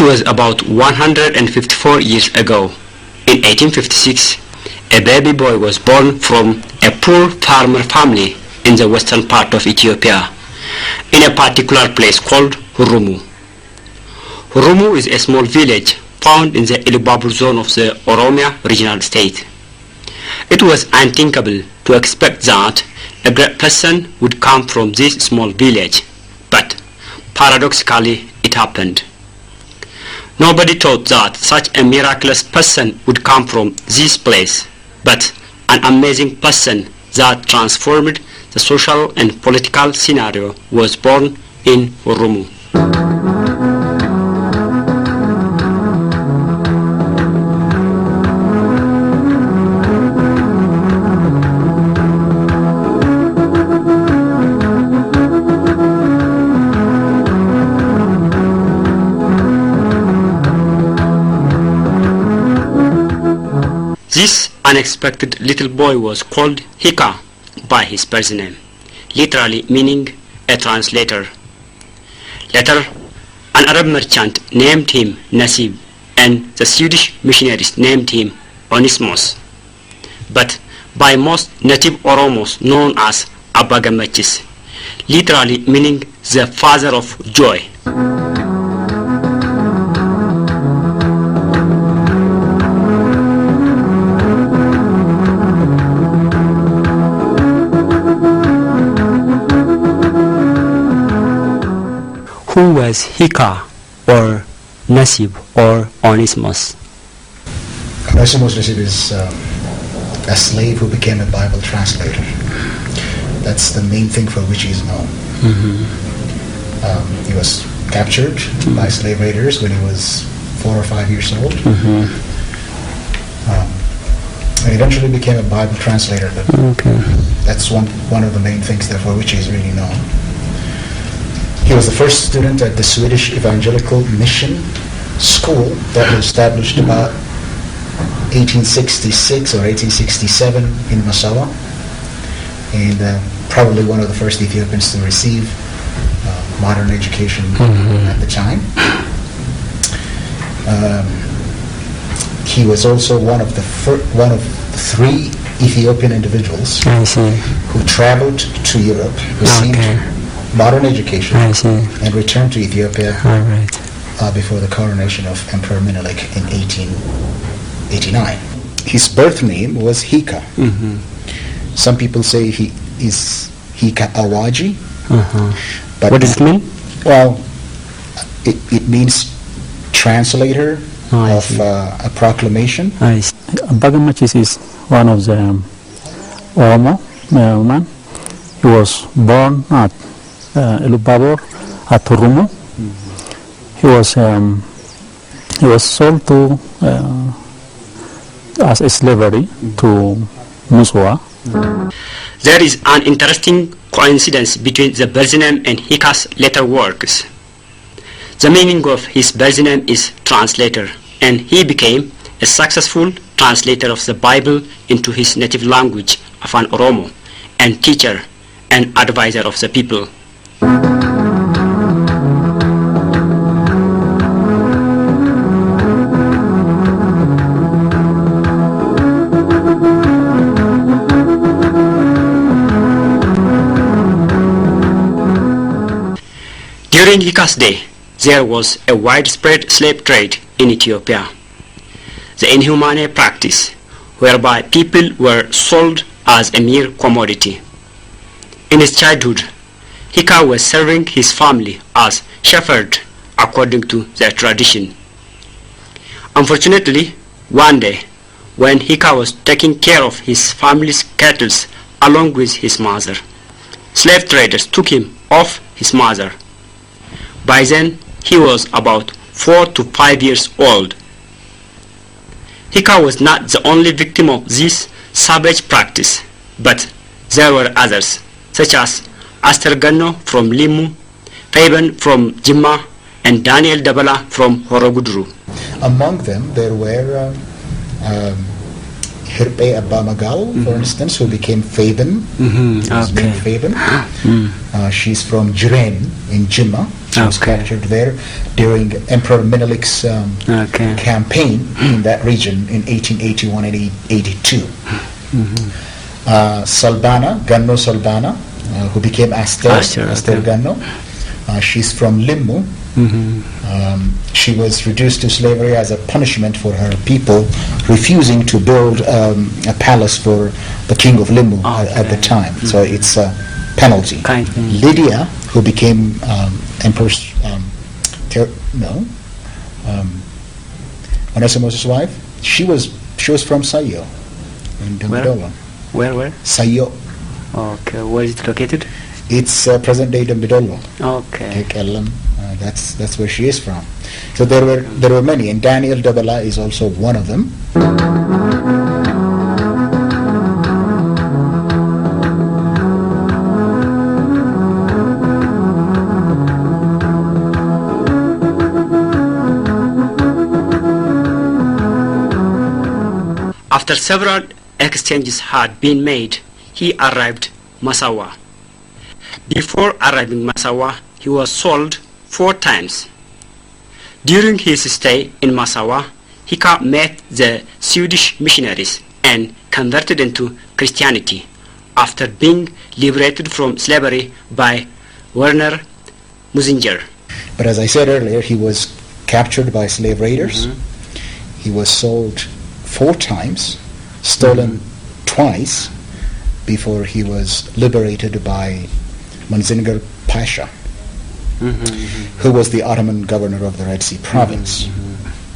It was about 154 years ago. In 1856, a baby boy was born from a poor farmer family in the western part of Ethiopia, in a particular place called Hurumu. Hurumu is a small village found in the Ilubabur zone of the Oromia regional state. It was unthinkable to expect that a great person would come from this small village, but paradoxically it happened. Nobody thought that such a miraculous person would come from this place, but an amazing person that transformed the social and political scenario was born in Hurumu. This unexpected little boy was called Hika by his birth name, literally meaning a translator. Later, an Arab merchant named him Nasib, and the Swedish missionaries named him Onismos, but by most native Oromos known as Abba Gamachis, literally meaning the father of joy. Who was Hika or Nasib or Onismos? Onismos Nasib is a slave who became a Bible translator. That's the main thing for which he is known. He was captured by slave raiders when he was 4 or 5 years old. And eventually became a Bible translator. But that's one of the main things that for which he is really known. He was the first student at the Swedish Evangelical Mission School that was established about 1866 or 1867 in Massawa, and probably one of the first Ethiopians to receive modern education at the time. He was also one of the 3 Ethiopian individuals who traveled to Europe, received modern education, and returned to Ethiopia before the coronation of Emperor Menelik in 1889. His birth name was Hika. Some people say he is Hika Awaji. But what does it mean? Well, it means translator of a proclamation. Bagamachis is one of the Oromo men. He was born at Ilubabur at Hurumu. He was sold to as a slavery to Muswa. There is an interesting coincidence between the birth name and Hika's later works. The meaning of his birth name is translator, and he became a successful translator of the Bible into his native language of an Oromo, and teacher and advisor of the people. During Hika's day, there was a widespread slave trade in Ethiopia. The inhumane practice whereby people were sold as a mere commodity. In his childhood, Hika was serving his family as shepherd according to their tradition. Unfortunately, one day, when Hika was taking care of his family's cattle along with his mother, slave traders took him off his mother. By then, he was about 4 to 5 years old. Hika was not the only victim of this savage practice, but there were others, such as Astergano from Limu, Faban from Jimma, and Daniel Dabala from Horogudru. Among them, there were Hirpe Abamagal, for instance, who became Faban. His name Faban. She's from Jiren in Jimma. She was captured there during Emperor Menelik's campaign in that region in 1881 and 82. Salbana, Ganno Salbana, who became Aster Ganno. She's from Limmu. She was reduced to slavery as a punishment for her people refusing to build a palace for the king of Limmu at the time. So it's a penalty. Lydia, who became Empress Onesimus' wife, she was from Sayo in Dambidola. Where? Sayo. Okay, where is it located? It's present-day Dambidola. Okay. That's where she is from. So there were many, and Daniel Dabala is also one of them. After several exchanges had been made, he arrived Massawa. Before arriving Massawa, he was sold 4 times. During his stay in Massawa, he met the Swedish missionaries and converted into Christianity after being liberated from slavery by Werner Musinger. But as I said earlier, he was captured by slave raiders. He was sold 4 times, stolen twice, before he was liberated by Musinger Pasha, who was the Ottoman governor of the Red Sea province.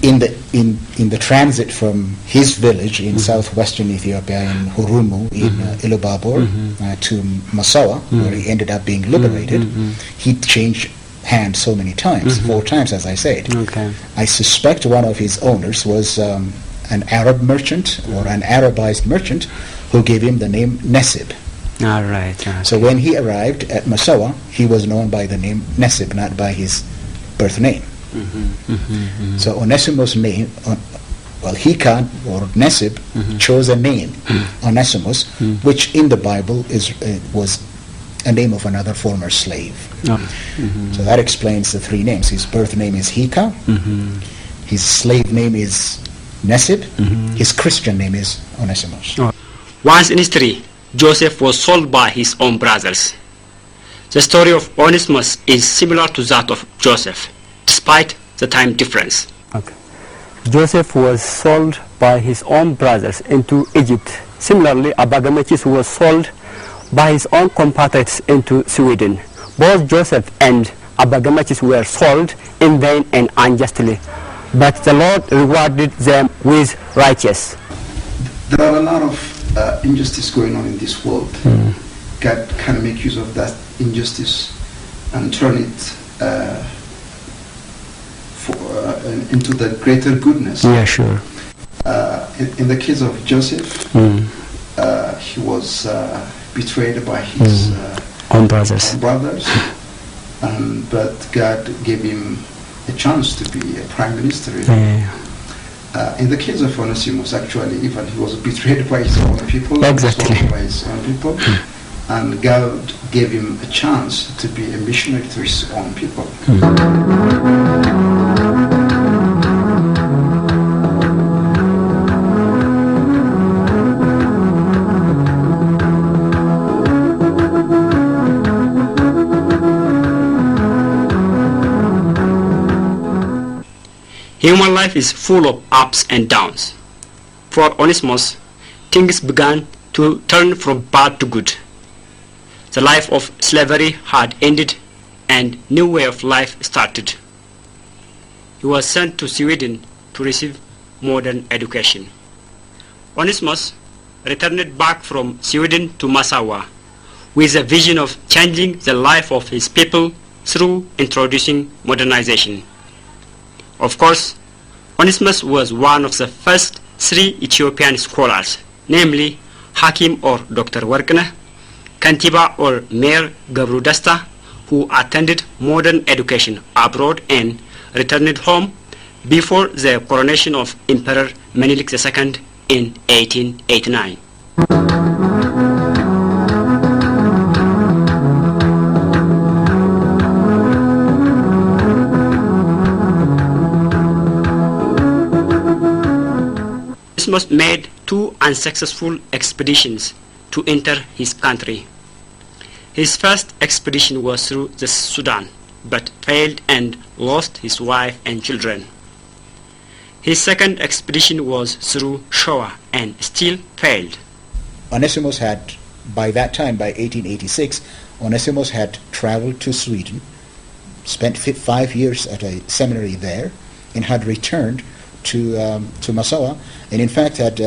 In the transit from his village in southwestern Ethiopia, in Hurumu, in Ilubabor, to Massawa, where he ended up being liberated, he changed hands so many times, 4 times, as I said. I suspect one of his owners was an Arab merchant or an Arabized merchant who gave him the name Nesib. So when he arrived at Massawa, he was known by the name Nesib, not by his birth name. So Onesimus' name, Hika or Nesib chose a name, Onesimus, which in the Bible was a name of another former slave. So that explains the 3 names. His birth name is Hika, his slave name is Nesib, his Christian name is Onesimus. Once in history, Joseph was sold by his own brothers. The story of Onesimus is similar to that of Joseph, despite the time difference. Joseph was sold by his own brothers into Egypt. Similarly, Abagamachis was sold by his own compatriots into Sweden. Both Joseph and Abagamachis were sold in vain and unjustly, but the Lord rewarded them with righteousness. There are a lot of injustice going on in this world. God can make use of that injustice and turn it into the greater goodness. Yeah, sure. In the case of Joseph, he was betrayed by his own brothers. But God gave him a chance to be a prime minister. In the case of Onesimus, actually, even he was betrayed by his own people, and God gave him a chance to be a missionary to his own people. Human life is full of ups and downs. For Onesimus, things began to turn from bad to good. The life of slavery had ended and new way of life started. He was sent to Sweden to receive modern education. Onesimus returned back from Sweden to Massawa with a vision of changing the life of his people through introducing modernization. Of course, Onesimus was one of the first 3 Ethiopian scholars, namely Hakim or Dr. Warkneh, Kantiba or Mayor Gabru Dasta, who attended modern education abroad and returned home before the coronation of Emperor Menelik II in 1889. Onesimus made 2 unsuccessful expeditions to enter his country. His first expedition was through the Sudan, but failed and lost his wife and children. His second expedition was through Shoa and still failed. Onesimus had, by that time, by 1886, Onesimus had traveled to Sweden, spent 5 years at a seminary there, and had returned to Massawa, and in fact had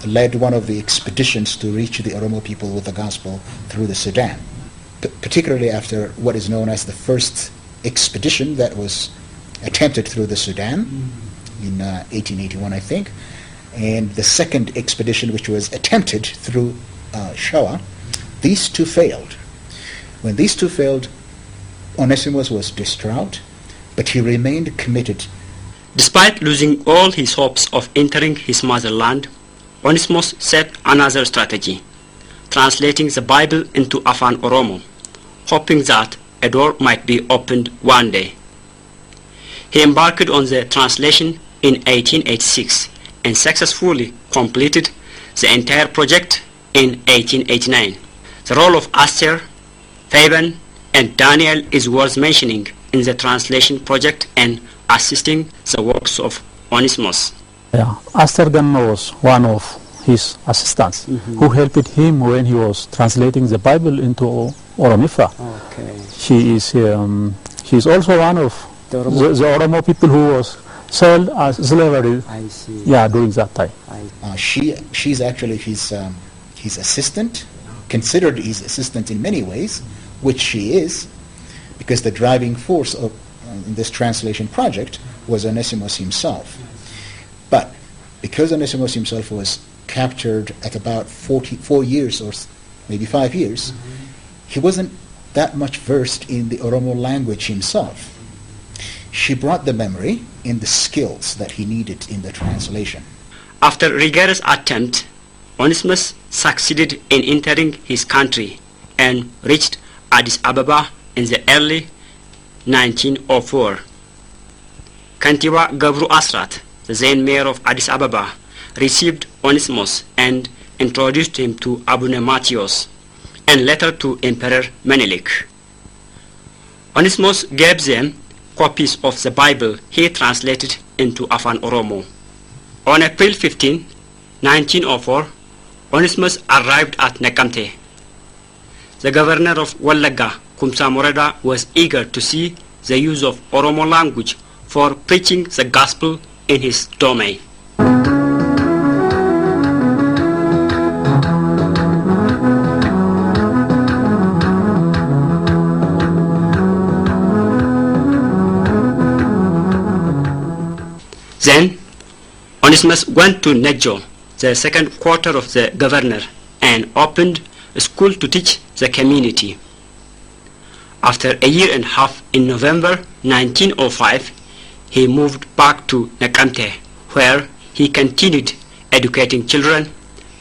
led one of the expeditions to reach the Oromo people with the gospel through the Sudan, particularly after what is known as the first expedition that was attempted through the Sudan in 1881, I think, and the second expedition which was attempted through Shoa. These two failed. When these two failed, Onesimus was distraught, but he remained committed. Despite losing all his hopes of entering his motherland, Onesimus set another strategy, translating the Bible into Afan Oromo, hoping that a door might be opened one day. He embarked on the translation in 1886 and successfully completed the entire project in 1889. The role of Aster, Fabian, and Daniel is worth mentioning in the translation project and assisting the works of Onesimus. Yeah, Aster Ganno was one of his assistants who helped him when he was translating the Bible into Oromifa. Okay. She is also one of the Oromo people who was sold as slavery. I see. Yeah, during that time. She's actually his assistant, considered his assistant in many ways, which she is, because the driving force of in this translation project was Onesimus himself. But because Onesimus himself was captured at about 4 years or maybe 5 years, he wasn't that much versed in the Oromo language himself. She brought the memory and the skills that he needed in the translation. After rigorous attempt, Onesimus succeeded in entering his country and reached Addis Ababa in the early 1904. Kantiba Gabru Asrat, the then mayor of Addis Ababa, received Onesimus and introduced him to Abune Matthios and later to Emperor Menelik. Onesimus gave them copies of the Bible he translated into Afan Oromo. On April 15, 1904, Onesimus arrived at Nakamte. The governor of Wallaga, Kumsa Morada, was eager to see the use of Oromo language for preaching the gospel in his domain. Then, Onesimus went to Nejo, the second quarter of the governor, and opened a school to teach the community. After a year and a half, in November 1905, he moved back to Nakamte, where he continued educating children,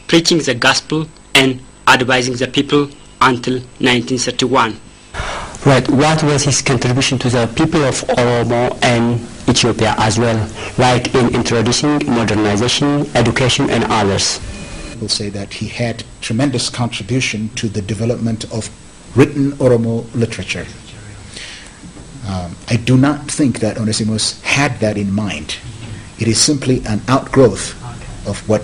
preaching the gospel, and advising the people until 1931. Right. What was his contribution to the people of Oromo and Ethiopia as well, like in introducing modernization, education, and others? People say that he had tremendous contribution to the development of written Oromo literature. I do not think that Onesimus had that in mind. It is simply an outgrowth of what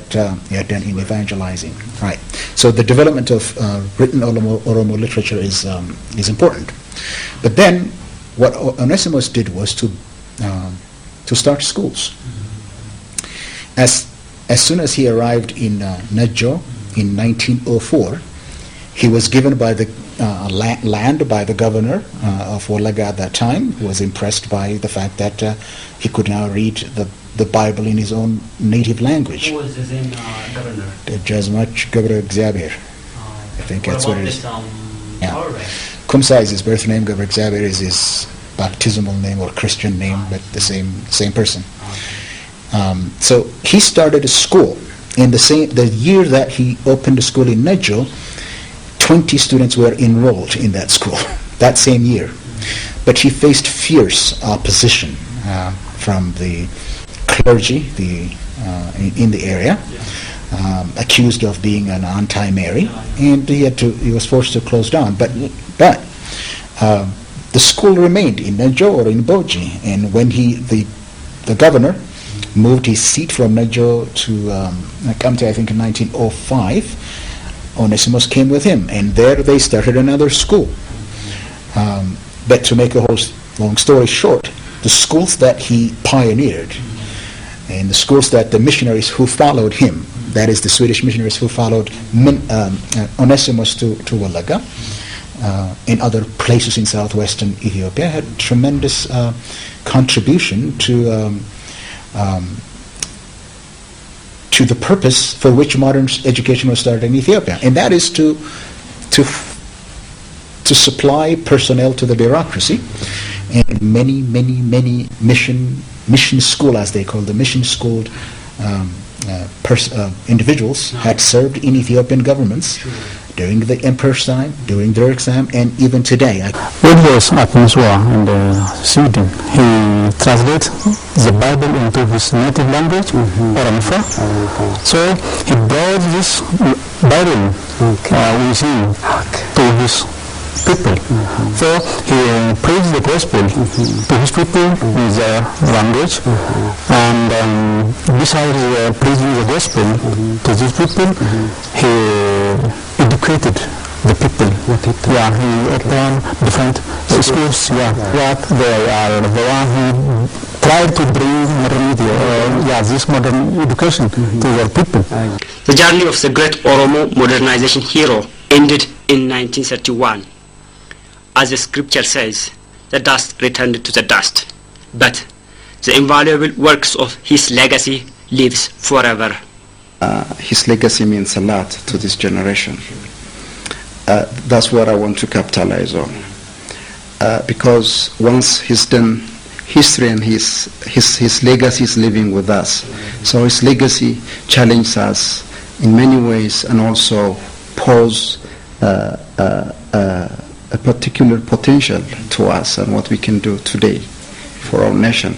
he had done in evangelizing. Right. So the development of written Oromo literature is important. But then, what Onesimus did was to start schools. As soon as he arrived in Nejo in 1904, he was given by the land by the governor of Wallaga at that time, who was impressed by the fact that he could now read the Bible in his own native language. Who was the then governor? Jazmach Gabra Xavier. I think that's what it is. Kumsa is his birth name, Gabra Xavier is his baptismal name or Christian name, but the same person. So he started a school. In the year that he opened a school in Nejo, 20 students were enrolled in that school that same year. But he faced fierce opposition from the clergy in the area, accused of being an anti-Mary, and he was forced to close down. But the school remained in Nejo or in Boji, and when the governor moved his seat from Nejo to Kamte, I think in 1905, Onesimus came with him, and there they started another school. But to make a whole long story short, the schools that he pioneered and the schools that the missionaries who followed him, that is the Swedish missionaries who followed Onesimus to Wallaga, in other places in southwestern Ethiopia, had tremendous contribution to the purpose for which modern education was started in Ethiopia, and that is to supply personnel to the bureaucracy. And many mission school, as they call the mission schooled individuals had served in Ethiopian governments during the emperor's time, during Derg's time, and even today. When he was at Miswa in Sweden, he translated the Bible into his native language, Oromfa. So he brought this Bible with him to his people. So he preached the gospel to his people in their language, and besides preaching the gospel to these people, he educated the people. Yeah, he opened different schools. Yeah, that they are the one who tried to bring modernity, this modern education to their people. The journey of the great Oromo modernization hero ended in 1931. As the scripture says, the dust returned to the dust, but the invaluable works of his legacy lives forever. His legacy means a lot to this generation. That's what I want to capitalize on, because once he's done history and his legacy is living with us. So his legacy challenges us in many ways and also pose a particular potential to us and what we can do today for our nation.